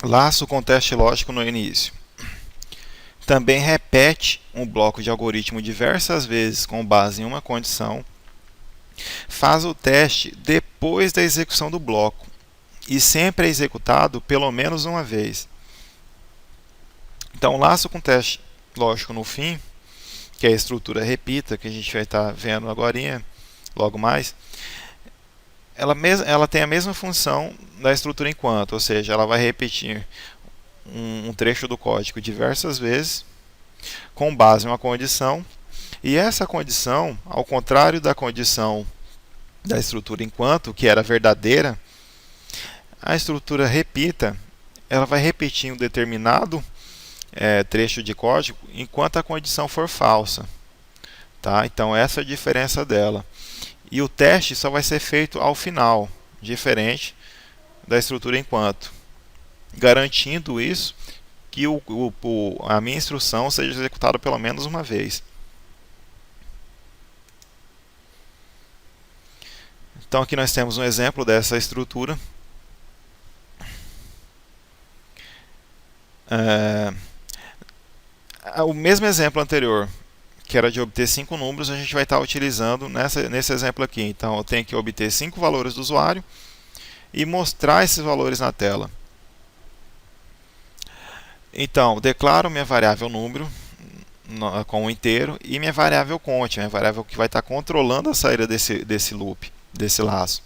Laço com teste lógico no início. Também repete um bloco de algoritmo diversas vezes com base em uma condição. Faz o teste depois da execução do bloco e sempre é executado pelo menos uma vez. Então, laço com teste lógico no fim, que é a estrutura repita, que a gente vai estar vendo agora, logo mais, ela tem a mesma função da estrutura enquanto, ou seja, ela vai repetir um trecho do código diversas vezes, com base em uma condição, e essa condição, ao contrário da condição da estrutura enquanto, que era verdadeira, a estrutura repita, ela vai repetir um determinado trecho de código enquanto a condição for falsa. Tá? Então essa é a diferença dela. E o teste só vai ser feito ao final, diferente da estrutura enquanto, garantindo isso que a minha instrução seja executada pelo menos uma vez. Então aqui nós temos um exemplo dessa estrutura. O mesmo exemplo anterior, que era de obter 5 números, a gente vai estar utilizando nesse exemplo aqui. Então eu tenho que obter 5 valores do usuário e mostrar esses valores na tela. Então, declaro minha variável número com um inteiro e minha variável count, minha variável que vai estar controlando a saída desse loop, desse laço.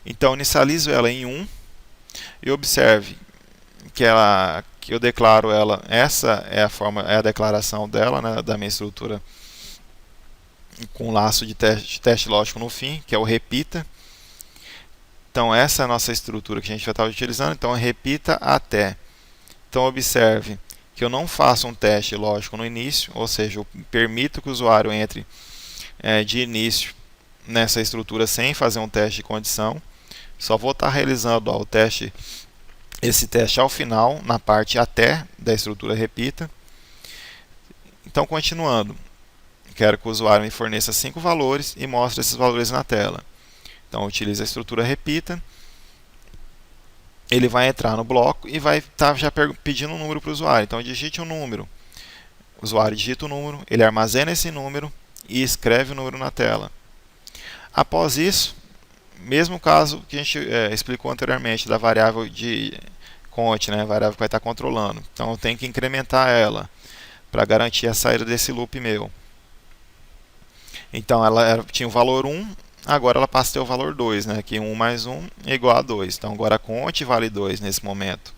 Então, inicializo ela em 1 e observe que eu declaro ela, essa é a declaração dela, né, da minha estrutura com laço de teste lógico no fim, que é o repita. Então, essa é a nossa estrutura que a gente vai estar utilizando. Então, repita até. Então, observe que eu não faço um teste lógico no início, ou seja, eu permito que o usuário entre de início nessa estrutura sem fazer um teste de condição. Só vou estar realizando esse teste ao final, na parte até da estrutura repita. Então, continuando, quero que o usuário me forneça 5 valores e mostre esses valores na tela. Então, utilizo a estrutura repita. Ele vai entrar no bloco e vai estar já pedindo um número para o usuário. Então, digite um número. O usuário digita o número, ele armazena esse número e escreve o número na tela. Após isso, mesmo caso que a gente explicou anteriormente da variável de count, né, a variável que vai estar controlando. Então, eu tenho que incrementar ela para garantir a saída desse loop meu. Então, ela tinha o valor 1, agora ela passa a ter o valor 2, né? Que 1 mais 1 é igual a 2. Então agora a count vale 2 nesse momento.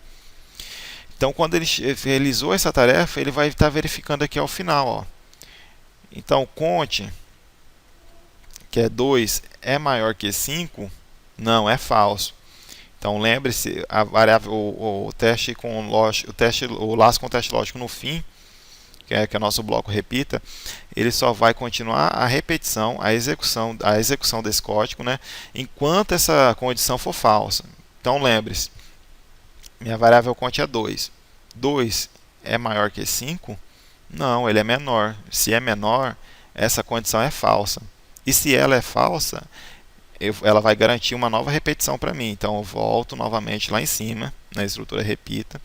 Então quando ele realizou essa tarefa, ele vai estar verificando aqui ao final. Ó. Então count, que é 2, é maior que 5? Não, é falso. Então lembre-se, a variável, o laço com teste lógico no fim, que é o nosso bloco repita, ele só vai continuar a repetição, a execução desse código, né, enquanto essa condição for falsa. Então lembre-se, minha variável count é 2. 2 é maior que 5? Não, ele é menor. Se é menor, essa condição é falsa. E se ela é falsa, ela vai garantir uma nova repetição para mim. Então eu volto novamente lá em cima, na estrutura repita,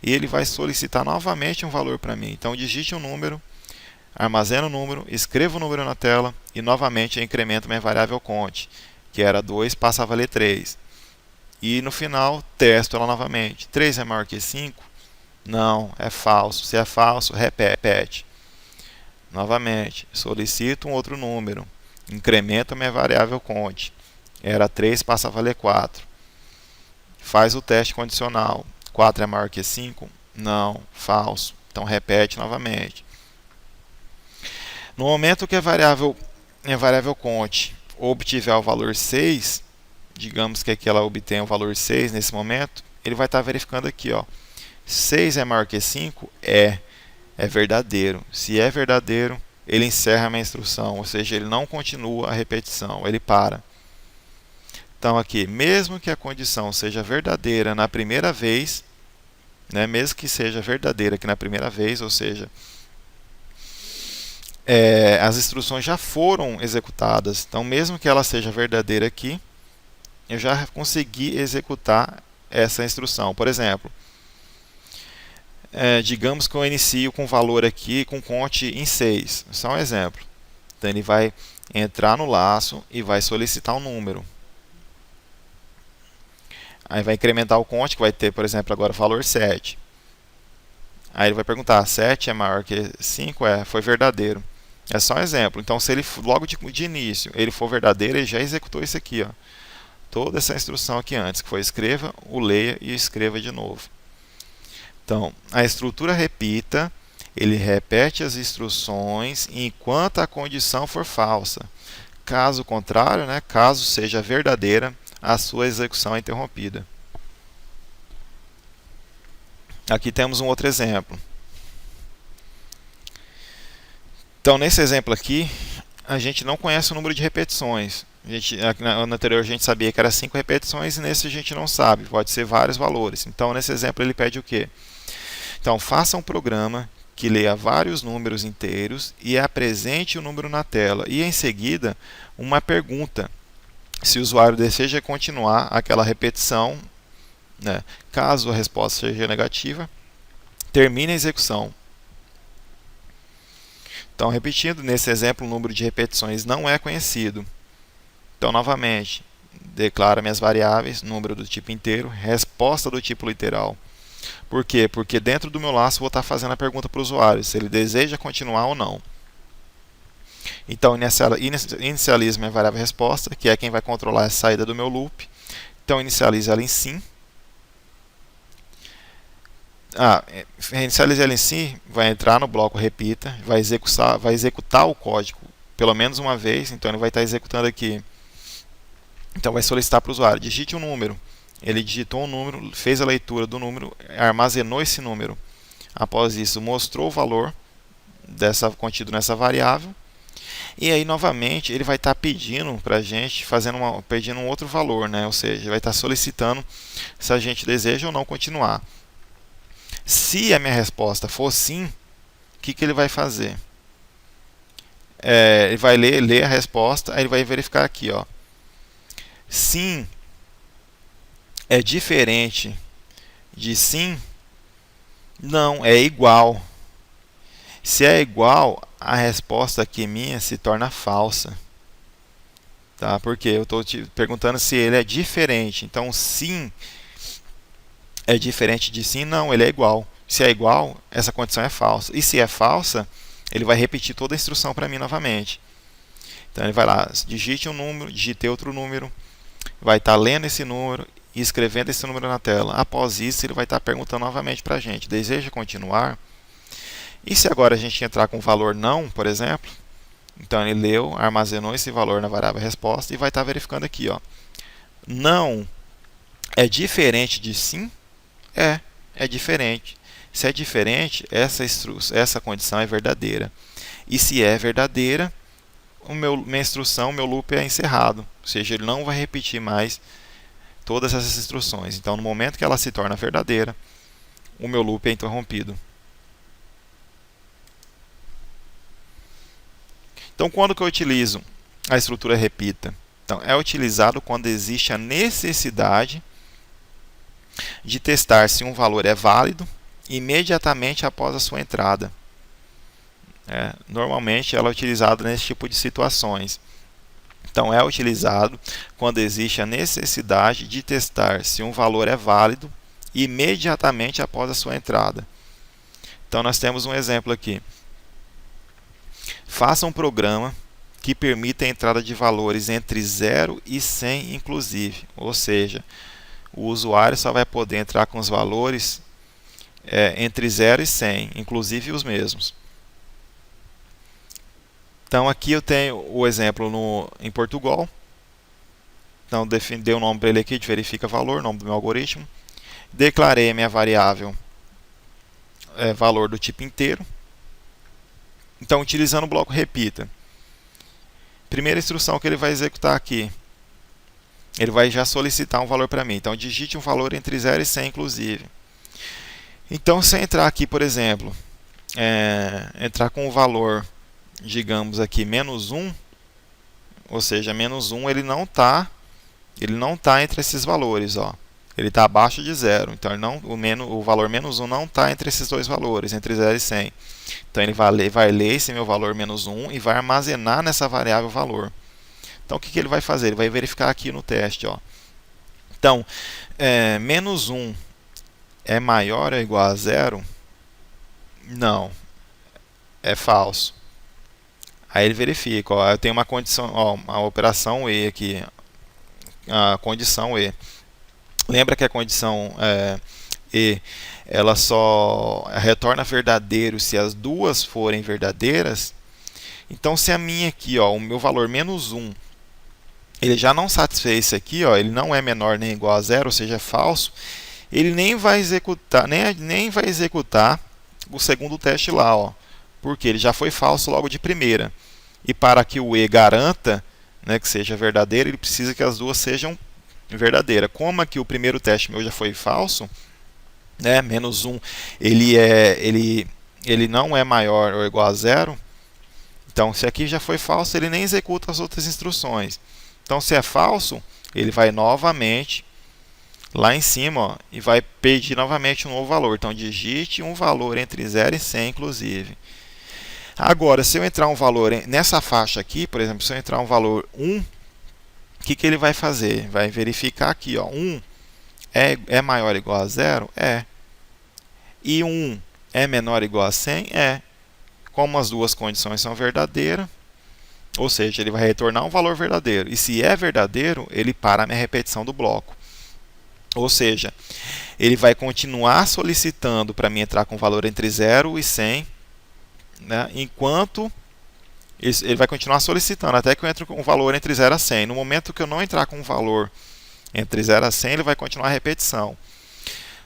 e ele vai solicitar novamente um valor para mim. Então digite um número, armazeno o número, escrevo o número na tela e novamente eu incremento minha variável count, que era 2, passa a valer 3. E no final testo ela novamente. 3 é maior que 5? Não, é falso. Se é falso, repete. Novamente, solicito um outro número. Incremento minha variável count. Era 3, passa a valer 4. Faz o teste condicional. 4 é maior que 5? Não, falso. Então repete novamente. No momento que a variável count obtiver o valor 6, digamos que aqui ela obtenha o valor 6 nesse momento, ele vai estar verificando aqui, ó. 6 é maior que 5? É verdadeiro. Se é verdadeiro, ele encerra a minha instrução, ou seja, ele não continua a repetição, ele para. Então aqui, mesmo que a condição seja verdadeira na primeira vez, né, mesmo que seja verdadeira aqui na primeira vez, ou seja, as instruções já foram executadas, então mesmo que ela seja verdadeira aqui, eu já consegui executar essa instrução. Por exemplo, digamos que eu inicio com valor aqui com conte em 6, só um exemplo. Então ele vai entrar no laço e vai solicitar um número. Aí vai incrementar o conte, que vai ter, por exemplo, agora valor 7. Aí ele vai perguntar, 7 é maior que 5? Foi verdadeiro. É só um exemplo. Então, se ele logo de início ele for verdadeiro, ele já executou isso aqui, ó. Toda essa instrução aqui antes, que foi escreva, o leia e escreva de novo. Então, a estrutura repita, ele repete as instruções enquanto a condição for falsa. Caso contrário, caso seja verdadeira, a sua execução é interrompida. Aqui temos um outro exemplo. Então, nesse exemplo aqui, a gente não conhece o número de repetições. No anterior a gente sabia que era 5 repetições e nesse a gente não sabe, pode ser vários valores. Então, nesse exemplo ele pede o quê? Então, faça um programa que leia vários números inteiros e apresente o número na tela. E em seguida, uma pergunta. Se o usuário deseja continuar aquela repetição, caso a resposta seja negativa, termine a execução. Então, repetindo, nesse exemplo, o número de repetições não é conhecido. Então, novamente, declaro minhas variáveis, número do tipo inteiro, resposta do tipo literal. Por quê? Porque dentro do meu laço vou estar fazendo a pergunta para o usuário, se ele deseja continuar ou não. Então, inicializo minha variável resposta, que é quem vai controlar a saída do meu loop. Então, inicializo ela em sim. Inicializo ela em sim, vai entrar no bloco repita, vai executar o código pelo menos uma vez. Então, ele vai estar executando aqui. Então, vai solicitar para o usuário, digite um número. Ele digitou um número, fez a leitura do número, armazenou esse número. Após isso, mostrou o valor contido nessa variável. E aí, novamente, ele vai estar pedindo para a gente, pedindo um outro valor, ou seja, vai estar solicitando se a gente deseja ou não continuar. Se a minha resposta for sim, o que ele vai fazer? Ele vai ler a resposta, aí ele vai verificar aqui, ó. Sim é diferente de sim? Não, é igual. Se é igual, a resposta aqui minha se torna falsa. Tá? Porque eu estou te perguntando se ele é diferente. Então, sim é diferente de sim? Não, ele é igual. Se é igual, essa condição é falsa. E se é falsa, ele vai repetir toda a instrução para mim novamente. Então, ele vai lá, digite um número, digite outro número, vai estar lendo esse número e escrevendo esse número na tela. Após isso, ele vai estar perguntando novamente para a gente, deseja continuar? E se agora a gente entrar com o valor não, por exemplo, então ele leu, armazenou esse valor na variável resposta e vai estar verificando aqui, ó. Não é diferente de sim? É diferente. Se é diferente, essa condição é verdadeira. E se é verdadeira, minha instrução, meu loop é encerrado. Ou seja, ele não vai repetir mais todas essas instruções. Então, no momento que ela se torna verdadeira, o meu loop é interrompido. Então, quando que eu utilizo a estrutura repita? Então, é utilizado quando existe a necessidade de testar se um valor é válido imediatamente após a sua entrada. Normalmente, ela é utilizada nesse tipo de situações. Então, é utilizado quando existe a necessidade de testar se um valor é válido imediatamente após a sua entrada. Então, nós temos um exemplo aqui. Faça um programa que permita a entrada de valores entre 0 e 100 inclusive. Ou seja, o usuário só vai poder entrar com os valores entre 0 e 100, inclusive os mesmos. Então aqui eu tenho o exemplo em Portugal. Então dei o nome para ele aqui de verifica valor, nome do meu algoritmo. Declarei a minha variável valor do tipo inteiro. Então, utilizando o bloco repita, primeira instrução que ele vai executar aqui, ele vai já solicitar um valor para mim. Então, digite um valor entre 0 e 100, inclusive. Então, se eu entrar aqui, por exemplo, entrar com o valor, digamos aqui, menos 1, ou seja, menos 1 ele não está entre esses valores. Ó. ele está abaixo de zero. Então ele não, o valor menos 1 não está entre esses dois valores, entre 0 e 100. Então ele vai ler esse meu valor menos 1 e vai armazenar nessa variável valor. Então o que ele vai fazer? Ele vai verificar aqui no teste. Ó. Então, menos 1 é maior ou igual a zero? Não, é falso. Aí ele verifica, ó, eu tenho uma condição, ó, a operação E aqui, a condição E. Lembra que a condição E, ela só retorna verdadeiro se as duas forem verdadeiras? Então, se a minha aqui, ó, o meu valor menos 1, ele já não satisfez isso aqui, ó, ele não é menor nem igual a zero, ou seja, é falso, ele nem vai executar, nem vai executar o segundo teste lá, ó, porque ele já foi falso logo de primeira. E para que o E garanta, né, que seja verdadeiro, ele precisa que as duas sejam verdadeiras. Como aqui o primeiro teste meu já foi falso, né, menos 1, ele não é maior ou igual a zero. Então, se aqui já foi falso, ele nem executa as outras instruções. Então, se é falso, ele vai novamente lá em cima, ó, e vai pedir novamente um novo valor. Então, digite um valor entre 0 e 100, inclusive. Agora, se eu entrar um valor nessa faixa aqui, por exemplo, se eu entrar um valor 1, o que ele vai fazer? Vai verificar aqui, ó, 1 é maior ou igual a 0? É. E 1 é menor ou igual a 100? É. Como as duas condições são verdadeiras, ou seja, ele vai retornar um valor verdadeiro. E se é verdadeiro, ele para a minha repetição do bloco. Ou seja, ele vai continuar solicitando para mim entrar com valor entre 0 e 100, né, enquanto ele vai continuar solicitando até que eu entre com um valor entre 0 a 100. No momento que eu não entrar com um valor entre 0 a 100, ele vai continuar a repetição.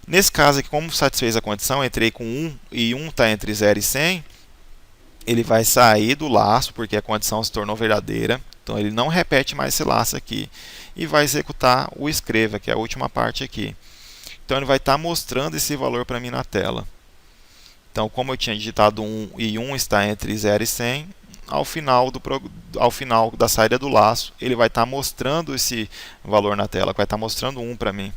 Nesse caso aqui, como satisfez a condição, eu entrei com 1 e 1 está entre 0 e 100, ele vai sair do laço, porque a condição se tornou verdadeira. Então ele não repete mais esse laço aqui. E vai executar o escreva, que é a última parte aqui. Então ele vai estar mostrando esse valor para mim na tela. Então, como eu tinha digitado 1 e 1 está entre 0 e 100, ao final da saída do laço, ele vai estar mostrando esse valor na tela, vai estar mostrando 1 para mim.